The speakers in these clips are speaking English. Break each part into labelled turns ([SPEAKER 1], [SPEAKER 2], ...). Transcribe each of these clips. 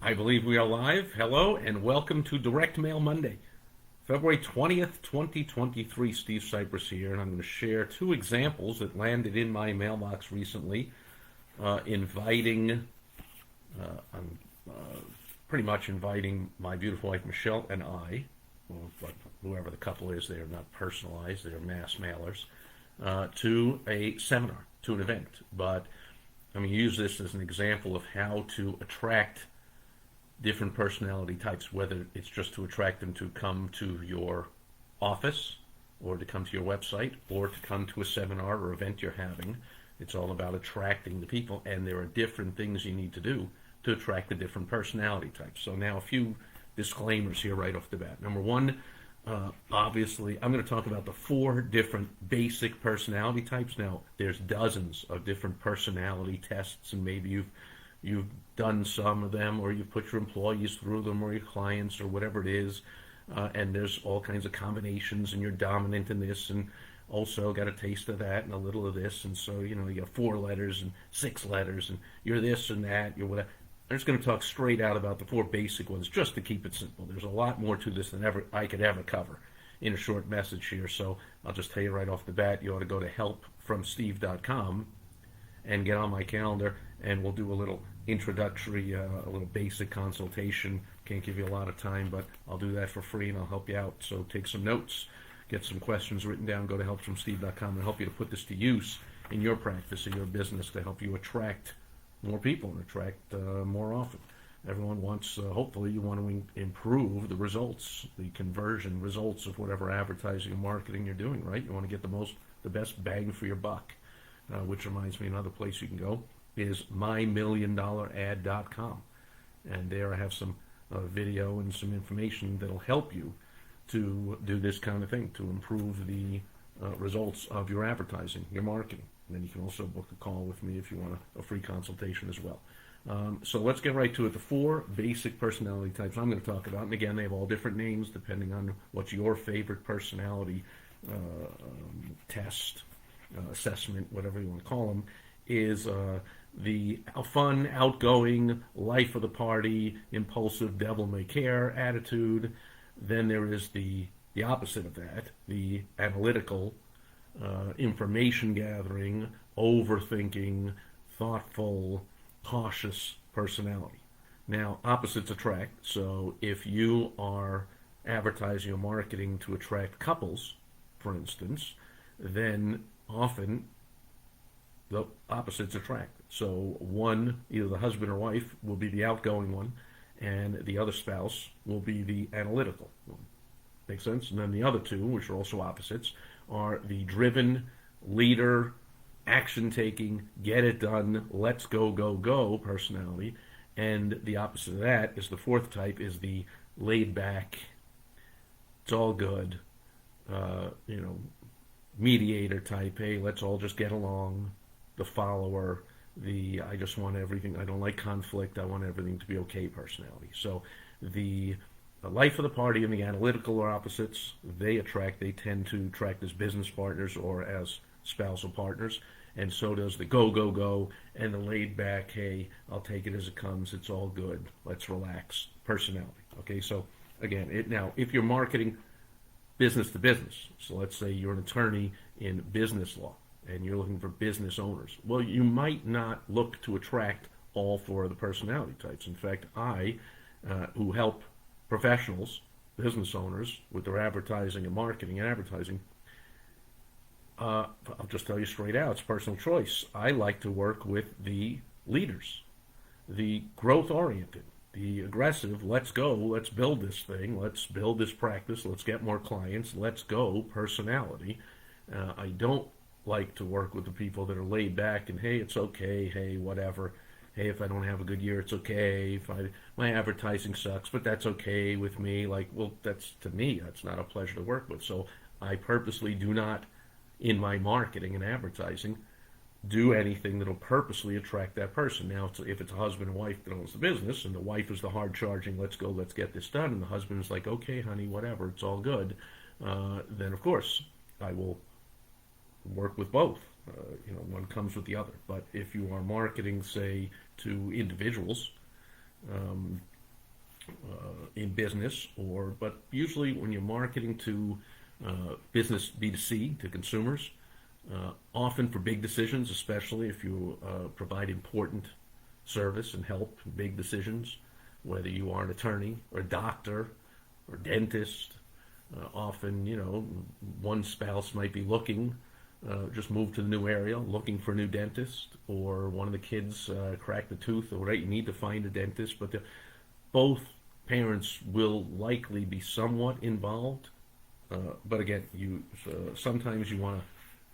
[SPEAKER 1] I believe we are live. Hello and welcome to Direct Mail Monday, February 20th, 2023. Steve Sipress here, and I'm going to share two examples that landed in my mailbox recently, I'm pretty much inviting my beautiful wife Michelle and I, well, whoever the couple is, they are not personalized, they are mass mailers, to a seminar, to an event. But I'm going to use this as an example of how to attract different personality types, whether it's just to attract them to come to your office or to come to your website or to come to a seminar or event you're having. It's all about attracting the people, and there are different things you need to do to attract the different personality types. So now a few disclaimers here right off the bat. Number one, obviously, I'm going to talk about the four different basic personality types. Now, there's dozens of different personality tests, and maybe you've done some of them, or you've put your employees through them, or your clients, or whatever it is. And there's all kinds of combinations, and you're dominant in this, and also got a taste of that and a little of this. And so, you got 4 letters and 6 letters, and you're this and that, you're whatever. I'm just going to talk straight out about the 4 basic ones, just to keep it simple. There's a lot more to this than I could ever cover in a short message here. So I'll just tell you right off the bat, you ought to go to helpfromsteve.com and get on my calendar, and we'll do a little introductory, a little basic consultation. Can't give you a lot of time, but I'll do that for free, and I'll help you out. So take some notes, get some questions written down, go to helpfromsteve.com, and help you to put this to use in your practice, in your business, to help you attract more people and attract more often. Everyone wants, hopefully you want to improve the results, the conversion results of whatever advertising and marketing you're doing, right? You want to get the best bang for your buck, which reminds me, another place you can go is mymilliondollarad.com. And there I have some video and some information that'll help you to do this kind of thing, to improve the results of your advertising, your marketing. And then you can also book a call with me if you want a free consultation as well. So let's get right to it. The 4 basic personality types I'm going to talk about, and again, they have all different names depending on what's your favorite personality test, assessment, whatever you want to call them, is the fun, outgoing, life of the party, impulsive, devil-may-care attitude. Then there is the opposite of that, the analytical, information gathering, overthinking, thoughtful, cautious personality. Now, opposites attract. So if you are advertising or marketing to attract couples, for instance, then often the opposites attract. So one, either the husband or wife, will be the outgoing one, and the other spouse will be the analytical one. Make sense? And then the other two, which are also opposites, are the driven, leader, action-taking, get it done, let's go, go, go personality. And the opposite of that is the 4th type, is the laid-back, it's all good, mediator type. Hey, let's all just get along. The follower, I just want everything, I don't like conflict, I want everything to be okay personality. So the life of the party and the analytical are opposites. They tend to attract as business partners or as spousal partners. And so does the go, go, go, and the laid back, hey, I'll take it as it comes, it's all good, let's relax personality. Okay, so again, now if you're marketing business to business, so let's say you're an attorney in business law, and you're looking for business owners. Well, you might not look to attract all 4 of the personality types. In fact, I, who help professionals, business owners, with their advertising and marketing and advertising, I'll just tell you straight out, it's personal choice. I like to work with the leaders, the growth-oriented, the aggressive, let's go, let's build this thing, let's build this practice, let's get more clients, let's go personality. I don't like to work with the people that are laid back and, hey, it's okay, hey, whatever, hey, if I don't have a good year, it's okay, my advertising sucks, but that's okay with me. Like, well, to me, that's not a pleasure to work with. So I purposely do not, in my marketing and advertising, do anything that'll purposely attract that person. Now, if it's a husband and wife that owns the business, and the wife is the hard-charging, let's go, let's get this done, and the husband is like, okay, honey, whatever, it's all good, then, of course, I will work with both. One comes with the other. But if you are marketing, say, to individuals, in business, but usually when you're marketing to business B2C, to consumers, often for big decisions, especially if you provide important service and help in big decisions, whether you are an attorney or a doctor or dentist. Often, one spouse might be looking, just moved to the new area, looking for a new dentist, or one of the kids cracked a tooth, or right, you need to find a dentist. But both parents will likely be somewhat involved. But again, sometimes you want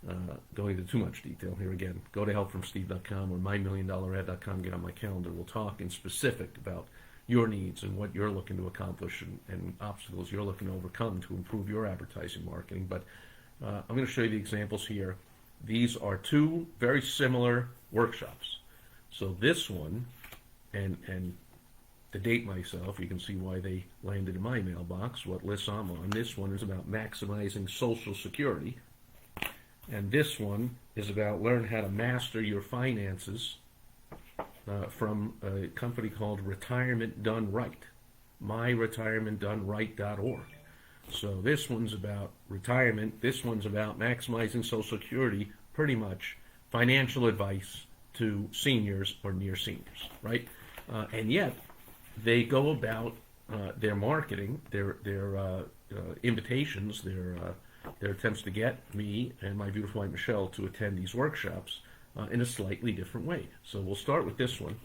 [SPEAKER 1] to go into too much detail here. Again, go to helpfromsteve.com or mymilliondollarad.com, get on my calendar. We'll talk in specific about your needs and what you're looking to accomplish and obstacles you're looking to overcome to improve your advertising marketing. But I'm going to show you the examples here. These are two very similar workshops. So this one, and to date myself, you can see why they landed in my mailbox, what list I'm on. This one is about maximizing Social Security. And this one is about learn how to master your finances from a company called Retirement Done Right, myretirementdoneright.org. So this one's about retirement. This one's about maximizing Social Security, pretty much financial advice to seniors or near seniors, right? And yet they go about their marketing, their invitations, their attempts to get me and my beautiful wife Michelle to attend these workshops in a slightly different way. So we'll start with this one,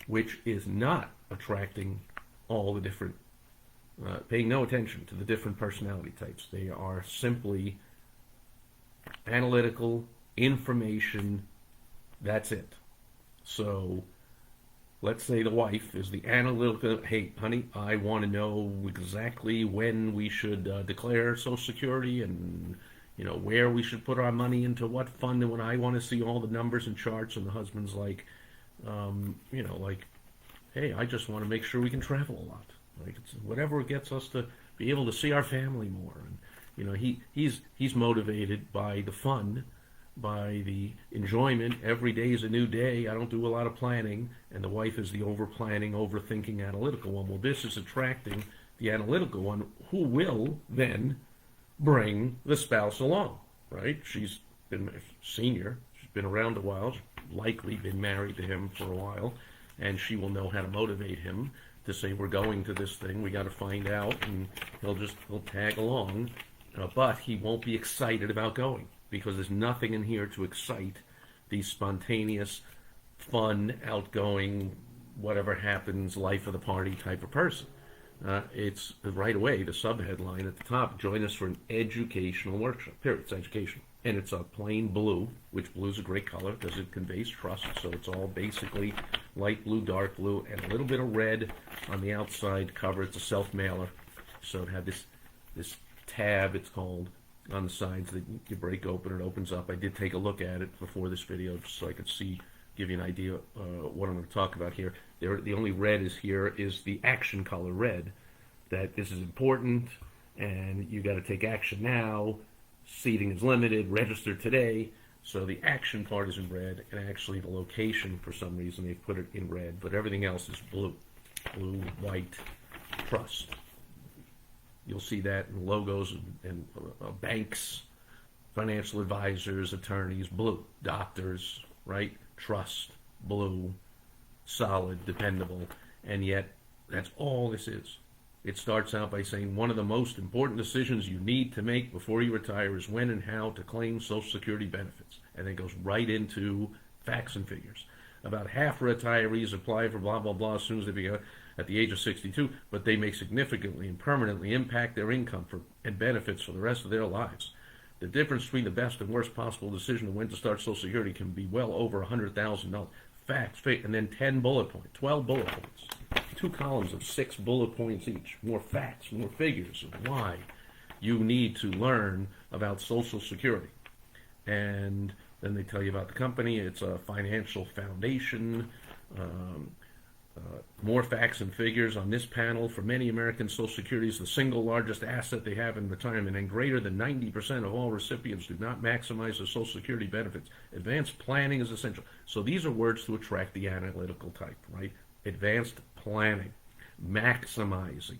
[SPEAKER 1] which is not attracting all the different, paying no attention to the different personality types. They are simply analytical, information, that's it. So let's say the wife is the analytical, hey, honey, I want to know exactly when we should declare Social Security and, where we should put our money into what fund, and when I want to see all the numbers and charts, and the husband's like, hey, I just want to make sure we can travel a lot. Like, it's whatever gets us to be able to see our family more. And, he's motivated by the fun, by the enjoyment. Every day is a new day. I don't do a lot of planning. And the wife is the over-planning, overthinking, analytical one. Well, this is attracting the analytical one, who will then bring the spouse along, right? She's been a senior. She's been around a while. She's likely been married to him for a while. And she will know how to motivate him to say, we're going to this thing. We got to find out. And he'll tag along. But he won't be excited about going, because there's nothing in here to excite the spontaneous, fun, outgoing, whatever happens, life of the party type of person. It's right away, the subheadline at the top, join us for an educational workshop, period. It's educational. And it's a plain blue, which blue is a great color because it conveys trust. So it's all basically light blue, dark blue, and a little bit of red on the outside cover. It's a self-mailer. So it had this tab, it's called, on the sides that you break open, it opens up. I did take a look at it before this video just so I could give you an idea what I'm going to talk about here. The only red is the action color red, that this is important and you got to take action now. Seating is limited, register today. So the action part is in red, and actually the location, for some reason, they've put it in red, but everything else is blue. Blue, white, trust. You'll see that in logos and banks, financial advisors, attorneys, blue. Doctors, right? Trust, blue, solid, dependable. And yet, that's all this is. It starts out by saying one of the most important decisions you need to make before you retire is when and how to claim Social Security benefits. And it goes right into facts and figures. About half retirees apply for blah, blah, blah as soon as they begin at the age of 62, but they may significantly and permanently impact their income and benefits for the rest of their lives. The difference between the best and worst possible decision of when to start Social Security can be well over $100,000. Facts, and then 10 bullet points, 12 bullet points, 2 columns of 6 bullet points each, more facts, more figures of why you need to learn about Social Security. And then they tell you about the company. It's a financial foundation. More facts and figures on this panel. For many Americans, Social Security is the single largest asset they have in retirement, and greater than 90% of all recipients do not maximize their Social Security benefits. Advanced planning is essential. So these are words to attract the analytical type, right? Advanced planning. maximizing,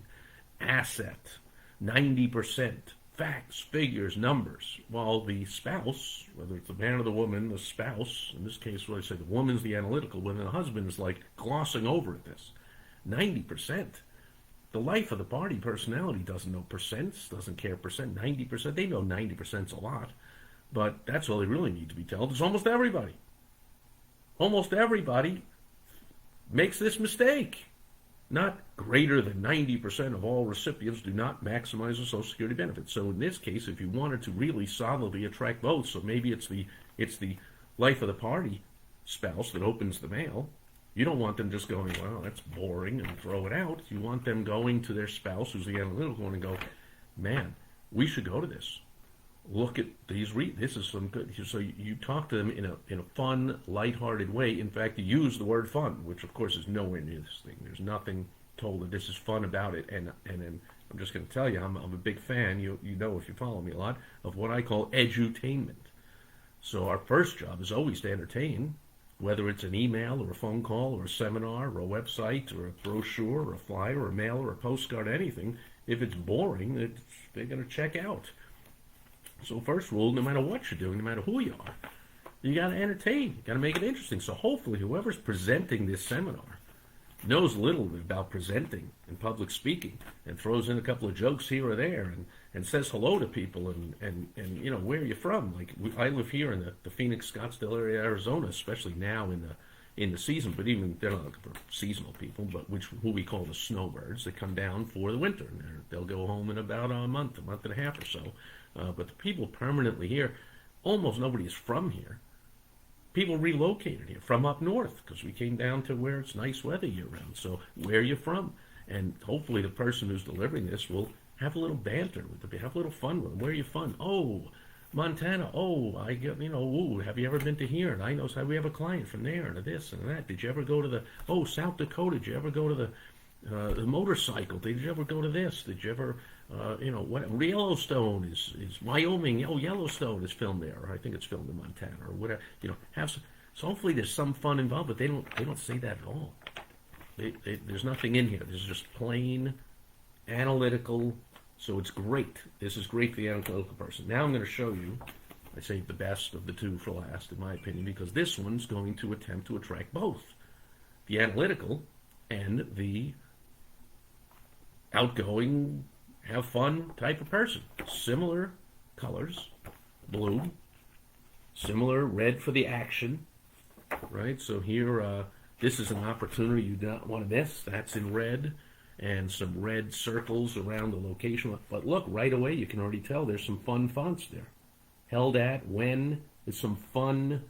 [SPEAKER 1] asset, 90%, facts, figures, numbers, while the spouse, whether it's the man or the woman, the spouse, in this case, what I say, the woman's the analytical one, and the husband is like glossing over at this. 90%. The life of the party personality doesn't know percents, doesn't care percent, 90%. They know 90%'s a lot, but that's all they really need to be told. It's almost everybody. Almost everybody makes this mistake. Not greater than 90% of all recipients do not maximize their Social Security benefits. So in this case, if you wanted to really solidly attract votes, so maybe it's the life of the party spouse that opens the mail, you don't want them just going, well, that's boring, and throw it out. You want them going to their spouse, who's the analytical one, and go, man, we should go to this. Look at these. This is some good. So you talk to them in a fun, lighthearted way. In fact, you use the word fun, which of course is nowhere near this thing. There's nothing told that this is fun about it. And I'm just going to tell you, I'm a big fan. You know, if you follow me a lot, of what I call edutainment. So our first job is always to entertain, whether it's an email or a phone call or a seminar or a website or a brochure or a flyer or a mail or a postcard, anything. If it's boring, they're going to check out. So first rule, no matter what you're doing, no matter who you are, you got to entertain. You got to make it interesting. So hopefully whoever's presenting this seminar knows little about presenting and public speaking and throws in a couple of jokes here or there and says hello to people and you know, where are you from? Like I live here in the Phoenix, Scottsdale area, Arizona, especially now in the season, but even they're not looking for seasonal people, but who we call the snowbirds. They come down for the winter, and they'll go home in about a month and a half or so. But the people permanently here, almost nobody is from here. People relocated here from up north because we came down to where it's nice weather year-round. So where are you from? And hopefully the person who's delivering this will have a little banter with them, have a little fun with them. Where are you from? Oh, Montana. Oh, I get, you know, ooh, have you ever been to here? And I know, so we have a client from there and this and that. Did you ever go to South Dakota? Did you ever go to the motorcycle? Did you ever go to this? Did you ever, you know, what Yellowstone is Wyoming? Oh, Yellowstone is filmed there, or I think it's filmed in Montana, or whatever. You know, so hopefully there's some fun involved, but they don't say that at all. There's nothing in here. There's just plain analytical. So it's great. This is great for the analytical person. Now I'm going to show you. I saved the best of the two for last, in my opinion, because this one's going to attempt to attract both the analytical and the outgoing, have fun type of person. Similar colors, blue, similar red for the action, right? So here, this is an opportunity you do not want to miss. That's in red, and some red circles around the location. But look, right away, you can already tell there's some fun fonts there. Held at, when, there's some fun.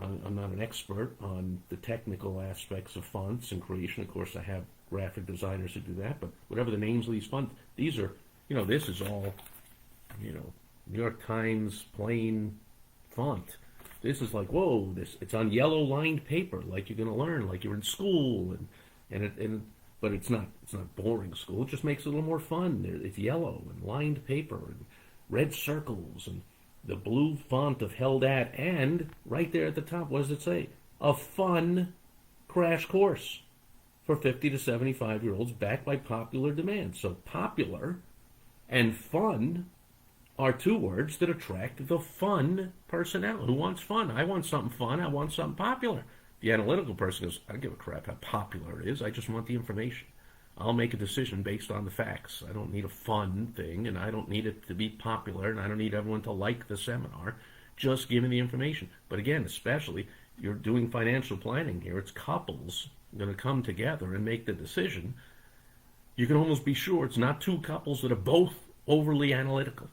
[SPEAKER 1] I'm not an expert on the technical aspects of fonts and creation. Of course, I have graphic designers who do that, but whatever the names of these fonts, these are, you know, this is all, you know, New York Times plain font. This is like, whoa, it's on yellow lined paper, like you're going to learn, like you're in school, but it's not boring school. It just makes it a little more fun. It's yellow and lined paper and red circles and the blue font of held at, and right there at the top, what does it say? A fun crash course for 50 to 75-year-olds backed by popular demand. So popular and fun are two words that attract the fun personality. Who wants fun? I want something fun. I want something popular. The analytical person goes, I don't give a crap how popular it is. I just want the information. I'll make a decision based on the facts. I don't need a fun thing, and I don't need it to be popular, and I don't need everyone to like the seminar. Just give me the information. But again, especially, you're doing financial planning here. It's couples going to come together and make the decision. You can almost be sure it's not two couples that are both overly analytical.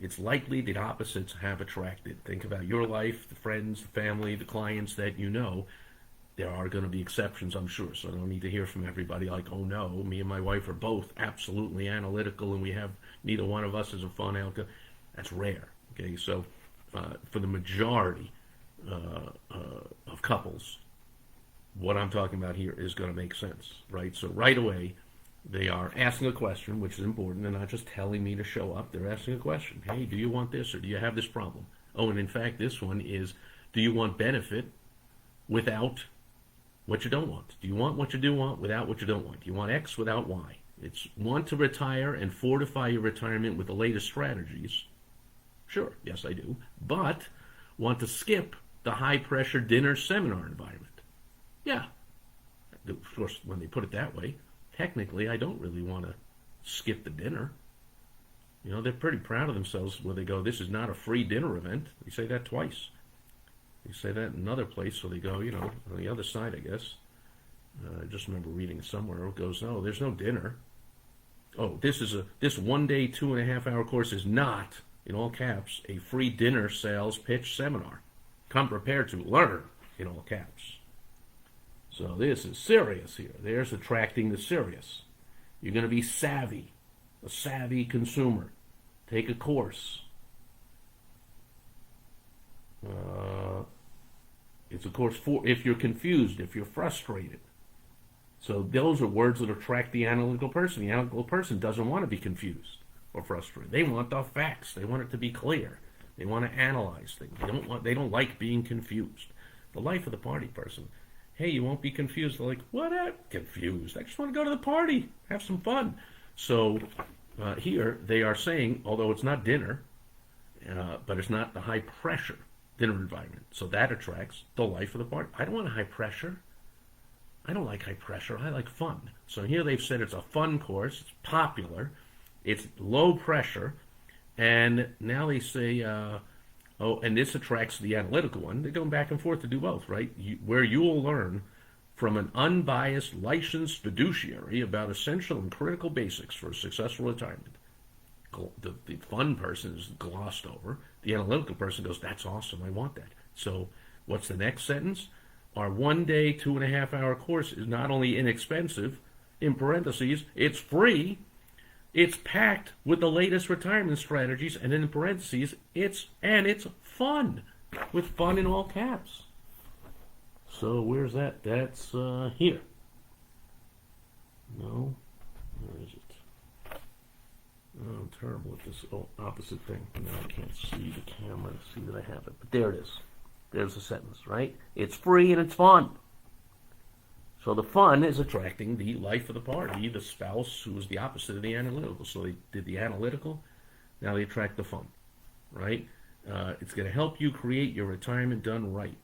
[SPEAKER 1] It's likely the opposites have attracted. Think about your life, the friends, the family, the clients that you know. There are going to be exceptions, I'm sure, so I don't need to hear from everybody like, oh no, me and my wife are both absolutely analytical and we have, neither one of us is a fun outcome. That's rare, okay? So for the majority of couples, what I'm talking about here is going to make sense, right? So right away, they are asking a question, which is important. They're not just telling me to show up. They're asking a question. Hey, do you want this or do you have this problem? Oh, and in fact, this one is, do you want benefit without what you don't want. Do you want what you do want without what you don't want? Do you want X without Y? It's want to retire and fortify your retirement with the latest strategies. Sure, yes I do. But want to skip the high-pressure dinner seminar environment. Yeah. Of course, when they put it that way, technically I don't really want to skip the dinner. You know, they're pretty proud of themselves where they go, this is not a free dinner event. They say that twice. They say that in another place, so they go, you know, on the other side, I guess. I just remember reading it somewhere. It goes, no, there's no dinner. Oh, this 1 day, 2.5 hour course is not, in all caps, a free dinner sales pitch seminar. Come prepared to learn, in all caps. So this is serious here. There's attracting the serious. You're going to be savvy, a savvy consumer. Take a course. It's a course for if you're confused, if you're frustrated. So those are words that attract the analytical person. The analytical person doesn't want to be confused or frustrated. They want the facts. They want it to be clear. They want to analyze things. They don't like being confused. The life of the party person. Hey, you won't be confused. They're like, what? I'm confused. I just want to go to the party, have some fun. So here they are saying, although it's not dinner, but it's not the high pressure dinner environment. So that attracts the life of the party. I don't want high pressure. I don't like high pressure. I like fun. So here they've said it's a fun course. It's popular. It's low pressure. And now they say, and this attracts the analytical one. They're going back and forth to do both, right? Where you will learn from an unbiased, licensed fiduciary about essential and critical basics for a successful retirement. The fun person is glossed over. The analytical person goes, that's awesome. I want that. So what's the next sentence? Our 1 day, 2.5 hour course is not only inexpensive, in parentheses, it's free, it's packed with the latest retirement strategies, and in parentheses, it's fun, with fun in all caps. So where's that? That's here. No, where is it? Oh, I'm terrible at this opposite thing. Now I can't see the camera to see that I have it, but there it is. There's the sentence, right? It's free and it's fun. So the fun is attracting the life of the party, the spouse who is the opposite of the analytical. So they did the analytical, now they attract the fun, right? It's going to help you create your retirement done right.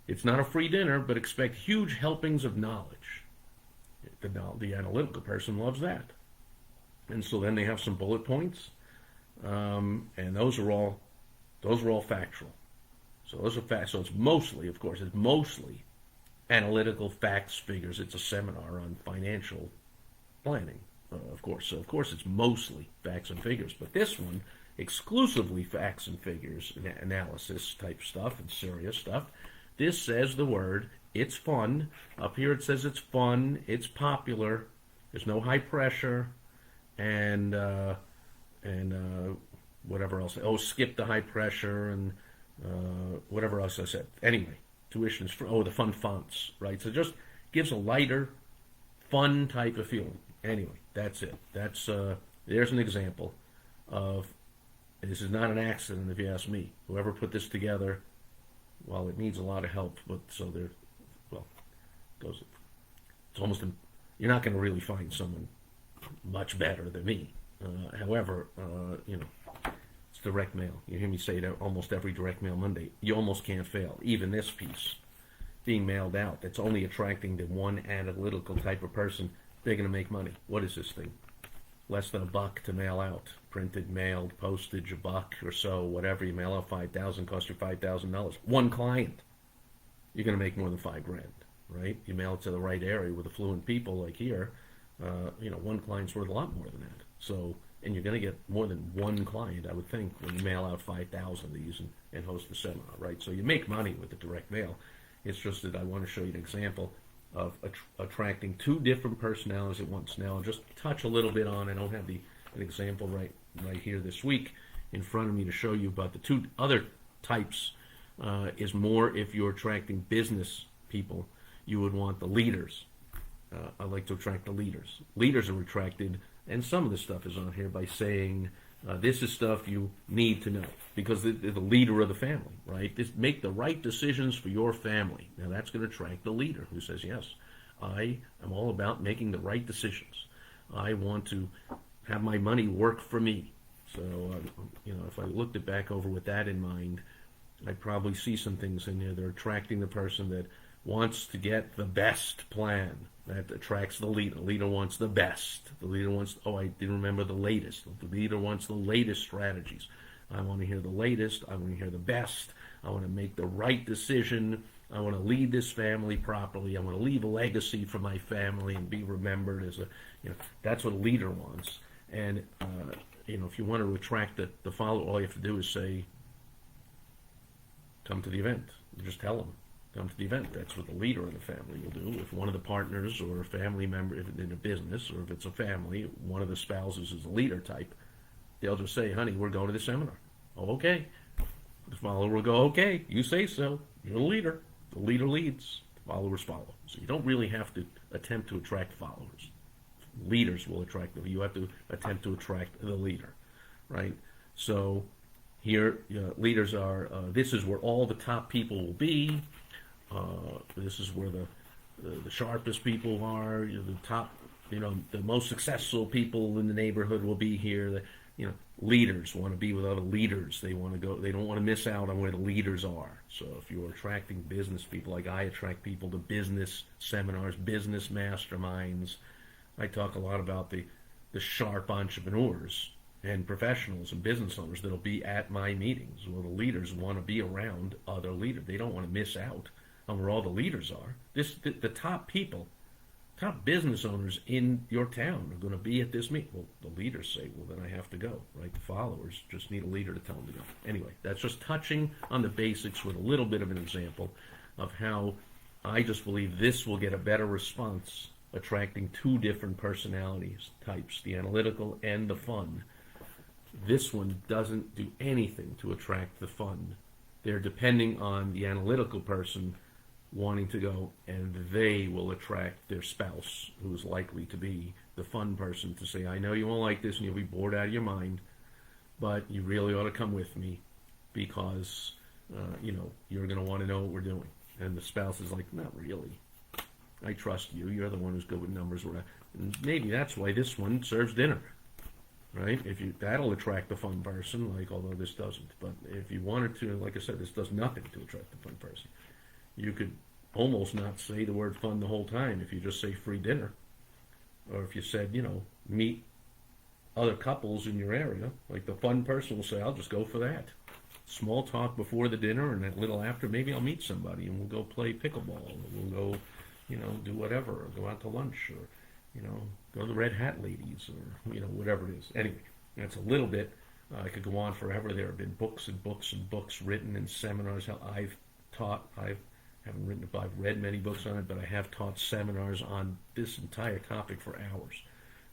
[SPEAKER 1] It's not a free dinner, but expect huge helpings of knowledge. The analytical person loves that. And so then they have some bullet points, and those are all factual. So those are facts. So it's mostly, of course, analytical facts, figures. It's a seminar on financial planning, of course. So of course it's mostly facts and figures. But this one, exclusively facts and figures, analysis type stuff and serious stuff. This says the word, it's fun. Up here it says it's fun, it's popular, there's no high pressure, and whatever else. Oh, skip the high pressure and whatever else I said. Anyway, tuition is for the fun fonts, right? So it just gives a lighter, fun type of feeling. Anyway, that's it. That's there's an example of this is not an accident, if you ask me. Whoever put this together, well, it needs a lot of help, but so there, well, goes. It's almost you're not going to really find someone much better than me. However, it's direct mail. You hear me say it almost every direct mail Monday. You almost can't fail. Even this piece being mailed out, that's only attracting the one analytical type of person. They're going to make money. What is this thing? Less than $1 to mail out. Printed, mailed, postage, $1 or so, whatever. You mail out 5,000, cost you $5,000. One client, you're going to make more than $5,000, right? You mail it to the right area with affluent people like here. One client's worth a lot more than that. So, and you're going to get more than one client, I would think, when you mail out 5,000 of these and host a seminar, right? So you make money with the direct mail. It's just that I want to show you an example of attracting two different personalities at once. Now, I'll just touch a little bit on, I don't have an example right here this week in front of me to show you, but the two other types is more if you're attracting business people, you would want the leaders. I like to attract the leaders. Leaders are attracted, and some of this stuff is on here, by saying This is stuff you need to know because they're the leader of the family, right? Make the right decisions for your family. Now that's going to attract the leader who says, yes, I am all about making the right decisions. I want to have my money work for me. So, if I looked it back over with that in mind, I'd probably see some things in there that are attracting the person that wants to get the best plan. That attracts the leader. The leader wants the best. The leader wants, I didn't remember the latest. The leader wants the latest strategies. I want to hear the latest. I want to hear the best. I want to make the right decision. I want to lead this family properly. I want to leave a legacy for my family and be remembered as that's what a leader wants. And, if you want to attract the follower, all you have to do is say, come to the event. You just tell them, come to the event. That's what the leader of the family will do. If one of the partners or a family member in a business, or if it's a family, one of the spouses is a leader type, they'll just say, honey, we're going to the seminar. Oh, okay. The follower will go, okay, you say so. You're the leader. The leader leads. The followers follow. So you don't really have to attempt to attract followers. Leaders will attract them. You have to attempt to attract the leader, right? So here, leaders are, this is where all the top people will be. This is where the sharpest people are. The top, the most successful people in the neighborhood will be here. Leaders want to be with other leaders. They want to go. They don't want to miss out on where the leaders are. So if you're attracting business people, like I attract people to business seminars, business masterminds. I talk a lot about the sharp entrepreneurs and professionals and business owners that'll be at my meetings. Well, the leaders want to be around other leaders. They don't want to miss out on where all the leaders are. The top people, top business owners in your town are going to be at this meeting. Well, the leaders say, well, then I have to go, right? The followers just need a leader to tell them to go. Anyway, that's just touching on the basics with a little bit of an example of how I just believe this will get a better response, attracting two different personalities types, the analytical and the fun. This one doesn't do anything to attract the fun. They're depending on the analytical person wanting to go, and they will attract their spouse, who's likely to be the fun person, to say, I know you won't like this and you'll be bored out of your mind, but you really ought to come with me because, you're going to want to know what we're doing. And the spouse is like, not really. I trust you. You're the one who's good with numbers. And maybe that's why this one serves dinner, right? That'll attract the fun person, although this doesn't. But if you wanted to, like I said, this does nothing to attract the fun person. You could almost not say the word fun the whole time if you just say free dinner. Or if you said, meet other couples in your area, like the fun person will say, I'll just go for that. Small talk before the dinner, and a little after, maybe I'll meet somebody and we'll go play pickleball, or we'll go do whatever, or go out to lunch, or, go to the Red Hat Ladies, or, whatever it is. Anyway, that's a little bit. I could go on forever. There have been books and books and books written in seminars. How I've taught. I've read many books on it, but I have taught seminars on this entire topic for hours.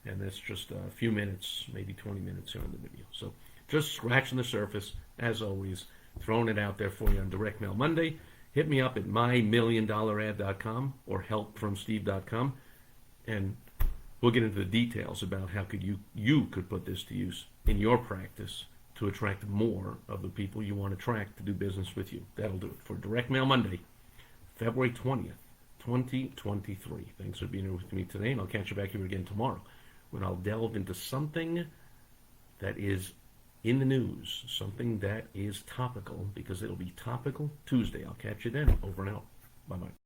[SPEAKER 1] And that's just a few minutes, maybe 20 minutes here in the video. So just scratching the surface, as always, throwing it out there for you on Direct Mail Monday. Hit me up at mymilliondollarad.com or helpfromsteve.com, and we'll get into the details about how you could put this to use in your practice to attract more of the people you want to attract to do business with you. That'll do it for Direct Mail Monday, February 20th, 2023. Thanks for being here with me today, and I'll catch you back here again tomorrow when I'll delve into something that is in the news, something that is topical, because it'll be Topical Tuesday. I'll catch you then. Over and out. Bye-bye.